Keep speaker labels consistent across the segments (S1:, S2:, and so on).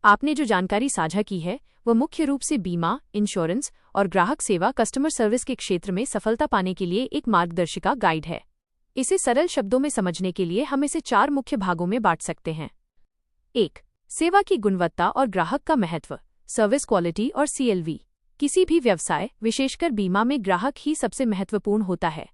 S1: आपने जो जानकारी साझा की है वह मुख्य रूप से बीमा, इंश्योरेंस और ग्राहक सेवा कस्टमर सर्विस के क्षेत्र में सफलता पाने के लिए एक मार्गदर्शिका गाइड है। इसे सरल शब्दों में समझने के लिए हम इसे 4 मुख्य भागों में बांट सकते हैं। 1. सेवा की गुणवत्ता और ग्राहक का महत्व, सर्विस क्वालिटी और CLV। किसी भी व्यवसाय, विशेषकर बीमा में ग्राहक ही सबसे महत्वपूर्ण होता है।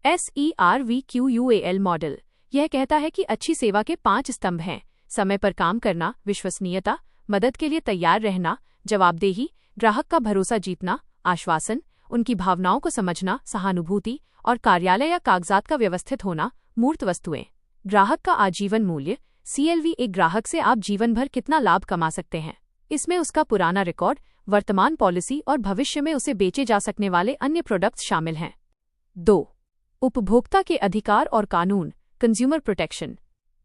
S1: SERVQUAL मॉडल यह कहता है कि अच्छी सेवा के 5 स्तंभ हैं: समय पर काम करना, विश्वसनीयता, मदद के लिए तैयार रहना, जवाबदेही, ग्राहक का भरोसा जीतना, आश्वासन, उनकी भावनाओं को समझना, सहानुभूति और कार्यालय या कागजात का व्यवस्थित होना, मूर्त वस्तुएं। ग्राहक का आजीवन मूल्य, CLV एक ग्राहक से आप जीवन भर कितना लाभ कमा सकते हैं। इसमें उसका पुराना रिकॉर्ड, वर्तमान पॉलिसी और भविष्य में उसे बेचे जा सकने वाले अन्य प्रोडक्ट्स शामिल हैं। 2. उपभोक्ता के अधिकार और कानून, कंज्यूमर प्रोटेक्शन।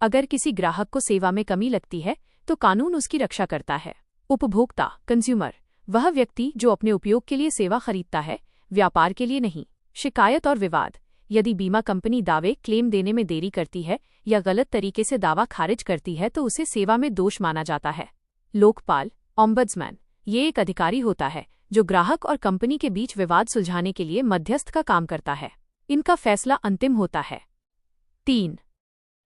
S1: अगर किसी ग्राहक को सेवा में कमी लगती है तो कानून उसकी रक्षा करता है। उपभोक्ता, कंज्यूमर, वह व्यक्ति जो अपने उपयोग के लिए सेवा खरीदता है, व्यापार के लिए नहीं। शिकायत और विवाद, यदि बीमा कंपनी दावे क्लेम देने में देरी करती है या गलत तरीके से दावा खारिज करती है तो उसे सेवा में दोष माना जाता है। लोकपाल, ओम्बड्समैन, ये एक अधिकारी होता है जो ग्राहक और कंपनी के बीच विवाद सुलझाने के लिए मध्यस्थ का काम करता है। इनका फैसला अंतिम होता है। 3.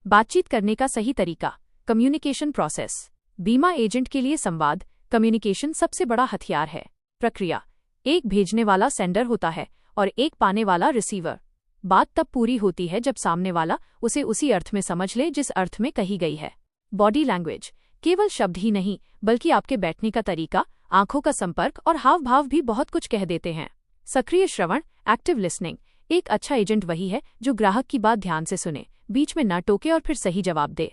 S1: बातचीत करने का सही तरीका, कम्युनिकेशन प्रोसेस। बीमा एजेंट के लिए संवाद, कम्युनिकेशन सबसे बड़ा हथियार है। प्रक्रिया, एक भेजने वाला सेंडर होता है और एक पाने वाला रिसीवर। बात तब पूरी होती है जब सामने वाला उसे उसी अर्थ में समझ ले जिस अर्थ में कही गई है। बॉडी लैंग्वेज, केवल शब्द ही नहीं बल्कि आपके बैठने का तरीका, आंखों का संपर्क और हाव भाव भी बहुत कुछ कह देते हैं। सक्रिय श्रवण, एक्टिव लिसनिंग। एक अच्छा एजेंट वही है जो ग्राहक की बात ध्यान से सुने, बीच में न टोके और फिर सही जवाब दे।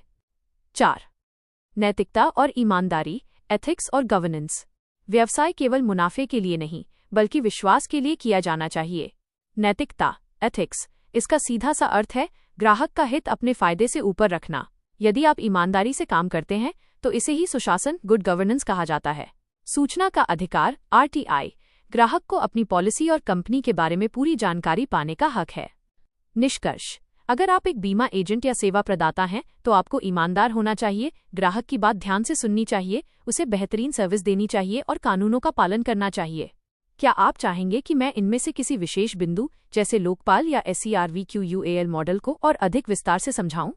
S1: 4. नैतिकता और ईमानदारी, एथिक्स और गवर्नेंस। व्यवसाय केवल मुनाफे के लिए नहीं बल्कि विश्वास के लिए किया जाना चाहिए। नैतिकता, एथिक्स, इसका सीधा सा अर्थ है ग्राहक का हित अपने फायदे से ऊपर रखना। यदि आप ईमानदारी से काम करते हैं तो इसे ही सुशासन, गुड गवर्नेंस कहा जाता है। सूचना का अधिकार, RTI, ग्राहक को अपनी पॉलिसी और कंपनी के बारे में पूरी जानकारी पाने का हक है। निष्कर्ष, अगर आप एक बीमा एजेंट या सेवा प्रदाता हैं तो आपको ईमानदार होना चाहिए, ग्राहक की बात ध्यान से सुननी चाहिए, उसे बेहतरीन सर्विस देनी चाहिए और कानूनों का पालन करना चाहिए। क्या आप चाहेंगे कि मैं इनमें से किसी विशेष बिंदु जैसे लोकपाल या SERVQUAL मॉडल को और अधिक विस्तार से समझाऊं?